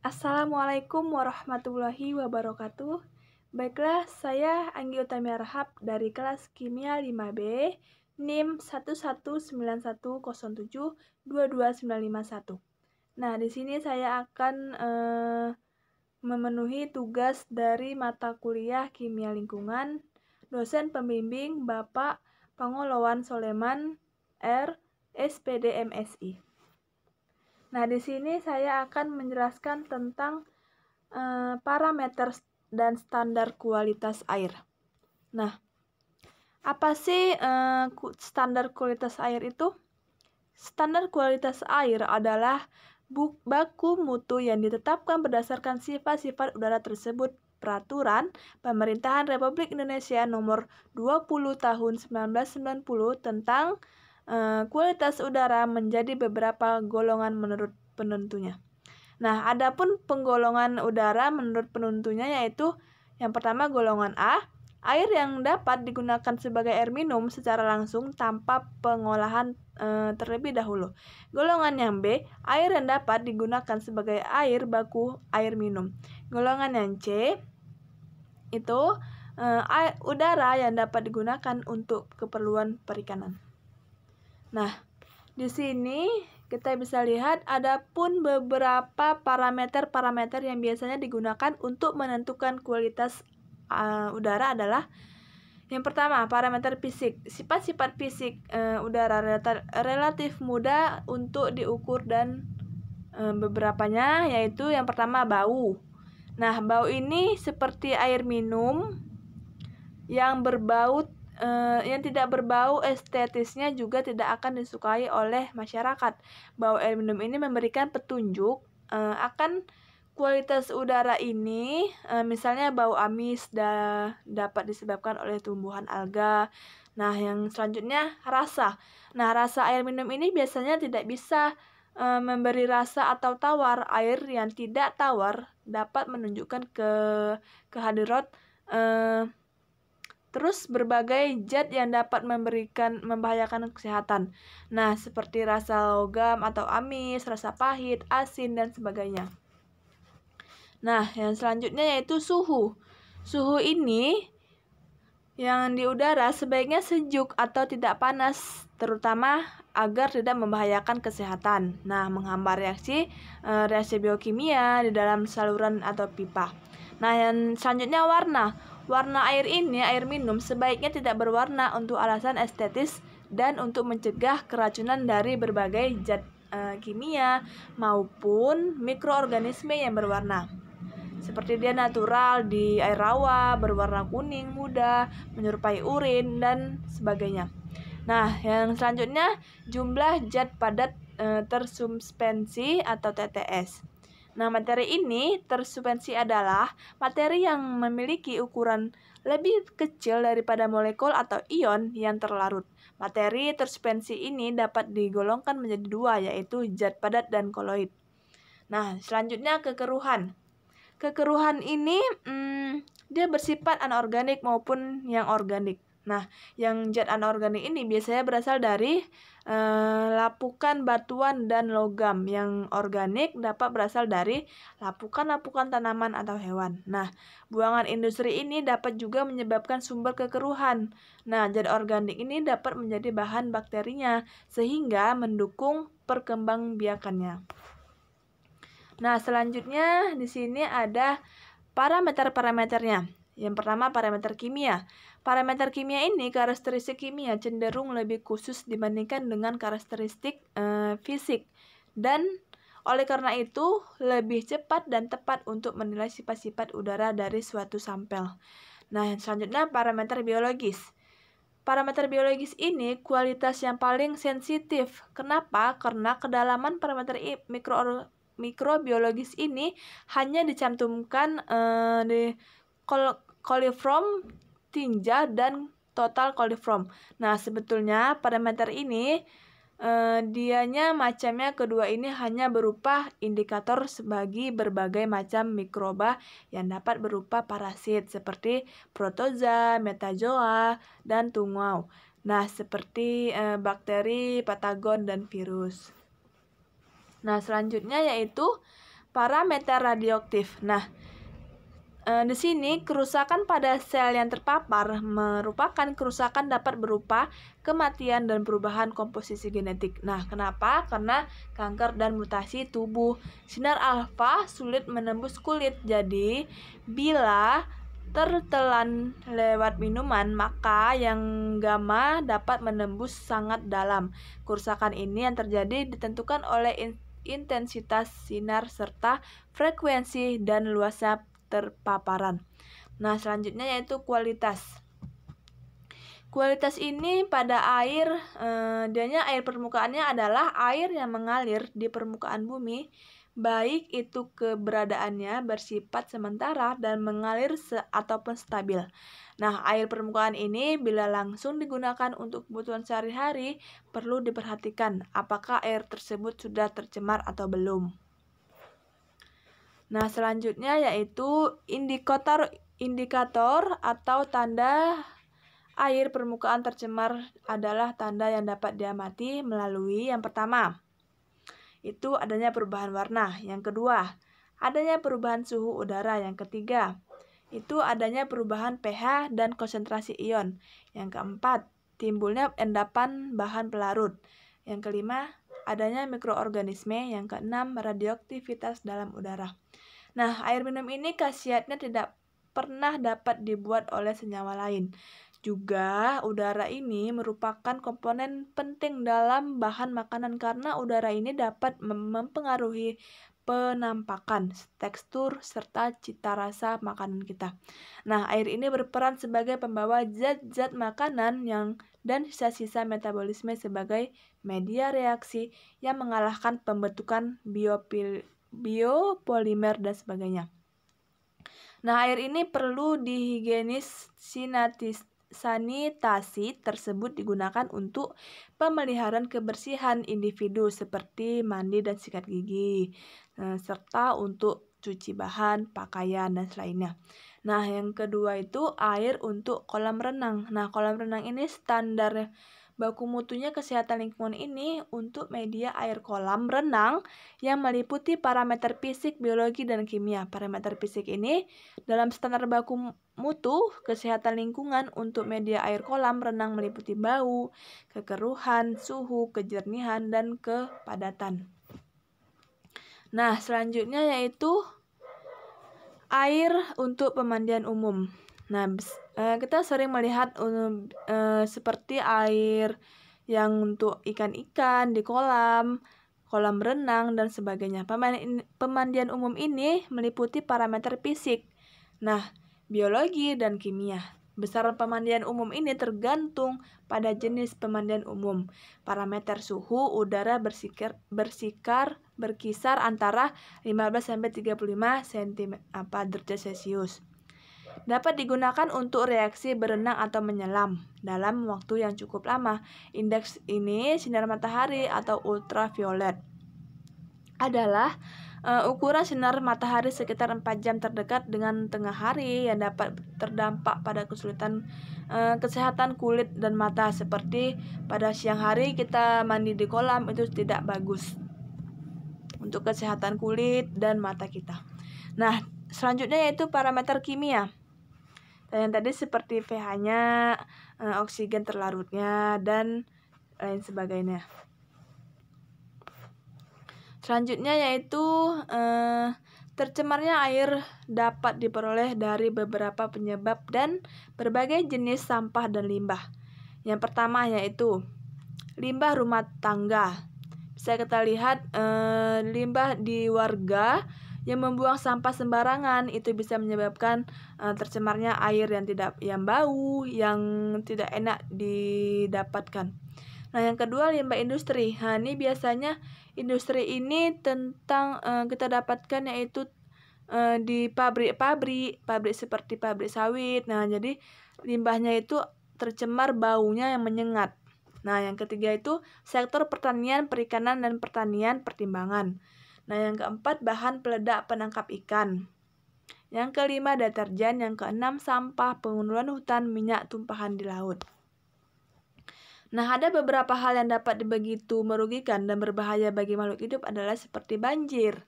Assalamualaikum warahmatullahi wabarakatuh. Baiklah, saya Anggi Utami Arhab dari kelas Kimia 5B, NIM 11910722951. Nah, di sini saya akan memenuhi tugas dari mata kuliah Kimia Lingkungan, dosen pembimbing Bapak Pangolowan Soleman, R, SPD MSI. Nah, di sini saya akan menjelaskan tentang parameter dan standar kualitas air. Nah, apa sih standar kualitas air itu? Standar kualitas air adalah baku mutu yang ditetapkan berdasarkan sifat-sifat udara tersebut. Peraturan Pemerintahan Republik Indonesia Nomor 20 Tahun 1990 tentang kualitas udara menjadi beberapa golongan menurut penentunya. Nah, adapun penggolongan udara menurut penentunya yaitu yang pertama golongan A, air yang dapat digunakan sebagai air minum secara langsung tanpa pengolahan terlebih dahulu. Golongan yang B, air yang dapat digunakan sebagai air baku air minum. Golongan yang C itu udara yang dapat digunakan untuk keperluan perikanan. Nah, di sini kita bisa lihat adapun beberapa parameter-parameter yang biasanya digunakan untuk menentukan kualitas udara adalah yang pertama, parameter fisik. Sifat-sifat fisik udara relatif mudah untuk diukur dan beberapanya yaitu yang pertama bau. Nah, bau ini seperti air minum yang berbau yang tidak berbau estetisnya juga tidak akan disukai oleh masyarakat. Bau air minum ini memberikan petunjuk akan kualitas udara ini, misalnya bau amis dapat disebabkan oleh tumbuhan alga. Nah, yang selanjutnya rasa. Nah, rasa air minum ini biasanya tidak bisa memberi rasa atau tawar. Air yang tidak tawar dapat menunjukkan kehadirat terus berbagai zat yang dapat membahayakan kesehatan. Nah, seperti rasa logam atau amis, rasa pahit, asin, dan sebagainya. Nah, yang selanjutnya yaitu suhu. Suhu ini yang di udara sebaiknya sejuk atau tidak panas, terutama agar tidak membahayakan kesehatan. Nah, menghambat reaksi biokimia di dalam saluran atau pipa. Nah, yang selanjutnya warna. Warna air ini, air minum, sebaiknya tidak berwarna untuk alasan estetis dan untuk mencegah keracunan dari berbagai zat kimia maupun mikroorganisme yang berwarna. Seperti dia natural di air rawa, berwarna kuning muda, menyerupai urin, dan sebagainya. Nah, yang selanjutnya jumlah zat padat tersuspensi atau TTS. Nah, materi ini tersuspensi adalah materi yang memiliki ukuran lebih kecil daripada molekul atau ion yang terlarut. Materi tersuspensi ini dapat digolongkan menjadi dua, yaitu zat padat dan koloid. Nah, selanjutnya kekeruhan. Kekeruhan ini dia bersifat anorganik maupun yang organik. Nah, yang zat anorganik ini biasanya berasal dari lapukan batuan dan logam. Yang organik dapat berasal dari lapukan-lapukan tanaman atau hewan. Nah, buangan industri ini dapat juga menyebabkan sumber kekeruhan. Nah, zat organik ini dapat menjadi bahan bakterinya sehingga mendukung perkembangbiakannya. Nah, selanjutnya di sini ada parameter-parameternya. Yang pertama, parameter kimia. Parameter kimia ini, karakteristik kimia cenderung lebih khusus dibandingkan dengan karakteristik fisik. Dan oleh karena itu, lebih cepat dan tepat untuk menilai sifat-sifat udara dari suatu sampel. Nah, yang selanjutnya, parameter biologis. Parameter biologis ini kualitas yang paling sensitif. Kenapa? Karena kedalaman parameter mikrobiologis ini hanya dicantumkan di coliform, tinja, dan total coliform. Nah, sebetulnya parameter ini dianya macamnya kedua ini hanya berupa indikator bagi berbagai macam mikroba yang dapat berupa parasit seperti protozoa, metazoa, dan tungau. Nah, seperti bakteri, patogen, dan virus. Nah, selanjutnya yaitu parameter radioaktif. Nah, di sini kerusakan pada sel yang terpapar merupakan kerusakan dapat berupa kematian dan perubahan komposisi genetik. Nah, kenapa? Karena kanker dan mutasi tubuh. Sinar alfa sulit menembus kulit. Jadi, bila tertelan lewat minuman, maka yang gamma dapat menembus sangat dalam. Kerusakan ini yang terjadi ditentukan oleh intensitas sinar serta frekuensi dan luasnya terpaparan. Nah, selanjutnya yaitu kualitas. Kualitas ini pada air, air permukaannya adalah air yang mengalir di permukaan bumi, baik itu keberadaannya bersifat sementara dan mengalir ataupun stabil. Nah, air permukaan ini bila langsung digunakan untuk kebutuhan sehari-hari, perlu diperhatikan apakah air tersebut sudah tercemar atau belum. Nah, selanjutnya yaitu indikator atau tanda air permukaan tercemar adalah tanda yang dapat diamati melalui yang pertama, itu adanya perubahan warna. Yang kedua, adanya perubahan suhu udara. Yang ketiga, itu adanya perubahan pH dan konsentrasi ion. Yang keempat, timbulnya endapan bahan pelarut. Yang kelima, adanya mikroorganisme. Yang keenam, radioaktivitas dalam udara. Nah, air minum ini khasiatnya tidak pernah dapat dibuat oleh senyawa lain. Juga, udara ini merupakan komponen penting dalam bahan makanan karena udara ini dapat mempengaruhi penampakan, tekstur, serta cita rasa makanan kita. Nah, air ini berperan sebagai pembawa zat-zat makanan dan sisa-sisa metabolisme sebagai media reaksi yang mengalahkan pembentukan biopolimer dan sebagainya. Nah, air ini perlu dihigienis sanitasi tersebut digunakan untuk pemeliharaan kebersihan individu seperti mandi dan sikat gigi, serta untuk cuci bahan, pakaian, dan lainnya. Nah, yang kedua itu air untuk kolam renang. Nah, kolam renang ini standar baku mutunya kesehatan lingkungan ini untuk media air kolam renang yang meliputi parameter fisik, biologi, dan kimia. Parameter fisik ini dalam standar baku mutu kesehatan lingkungan untuk media air kolam renang meliputi bau, kekeruhan, suhu, kejernihan, dan kepadatan. Nah, selanjutnya yaitu air untuk pemandian umum. Nah, kita sering melihat seperti air yang untuk ikan-ikan di kolam renang, dan sebagainya. Pemandian umum ini meliputi parameter fisik, biologi, dan kimia. Besaran pemandian umum ini tergantung pada jenis pemandian umum. Parameter suhu udara berkisar antara 15-35 derajat Celcius. Dapat digunakan untuk reaksi berenang atau menyelam dalam waktu yang cukup lama. Indeks ini sinar matahari atau ultraviolet adalah ukuran sinar matahari sekitar 4 jam terdekat dengan tengah hari yang dapat terdampak pada kesulitan kesehatan kulit dan mata. Seperti pada siang hari kita mandi di kolam, itu tidak bagus untuk kesehatan kulit dan mata kita. Nah, selanjutnya yaitu parameter kimia. Yang tadi seperti pH-nya, oksigen terlarutnya, dan lain sebagainya. Selanjutnya yaitu tercemarnya air dapat diperoleh dari beberapa penyebab dan berbagai jenis sampah dan limbah. Yang pertama yaitu limbah rumah tangga. Bisa kita lihat limbah di warga yang membuang sampah sembarangan itu bisa menyebabkan tercemarnya air yang bau, yang tidak enak didapatkan. Nah, yang kedua limbah industri. Nah, ini biasanya industri ini tentang kita dapatkan yaitu di pabrik seperti pabrik sawit. Nah, jadi limbahnya itu tercemar, baunya yang menyengat. Nah, yang ketiga itu sektor pertanian, perikanan, dan pertanian pertimbangan. Nah, yang keempat bahan peledak penangkap ikan. Yang kelima deterjen. Yang keenam sampah, pengunduran hutan, minyak tumpahan di laut. Nah, ada beberapa hal yang dapat begitu merugikan dan berbahaya bagi makhluk hidup adalah seperti banjir.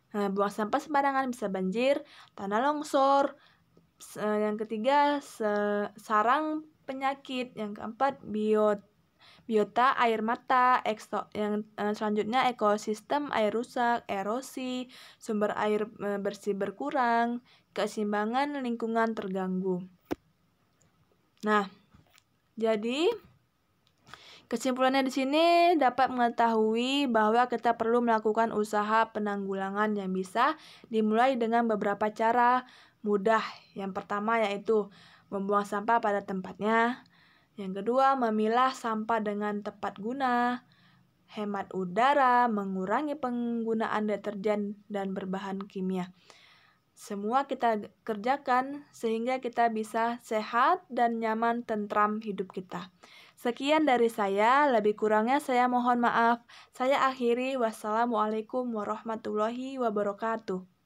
Nah, buang sampah sembarangan bisa banjir, tanah longsor. Yang ketiga, sarang penyakit. Yang keempat, biota air mata. Yang selanjutnya, ekosistem air rusak, erosi, sumber air bersih berkurang, keseimbangan lingkungan terganggu. Nah, jadi kesimpulannya di sini dapat mengetahui bahwa kita perlu melakukan usaha penanggulangan yang bisa dimulai dengan beberapa cara mudah. Yang pertama yaitu membuang sampah pada tempatnya. Yang kedua, memilah sampah dengan tepat guna, hemat udara, mengurangi penggunaan deterjen dan berbahan kimia. Semua kita kerjakan sehingga kita bisa sehat dan nyaman tentram hidup kita. Sekian dari saya, lebih kurangnya saya mohon maaf. Saya akhiri, wassalamualaikum warahmatullahi wabarakatuh.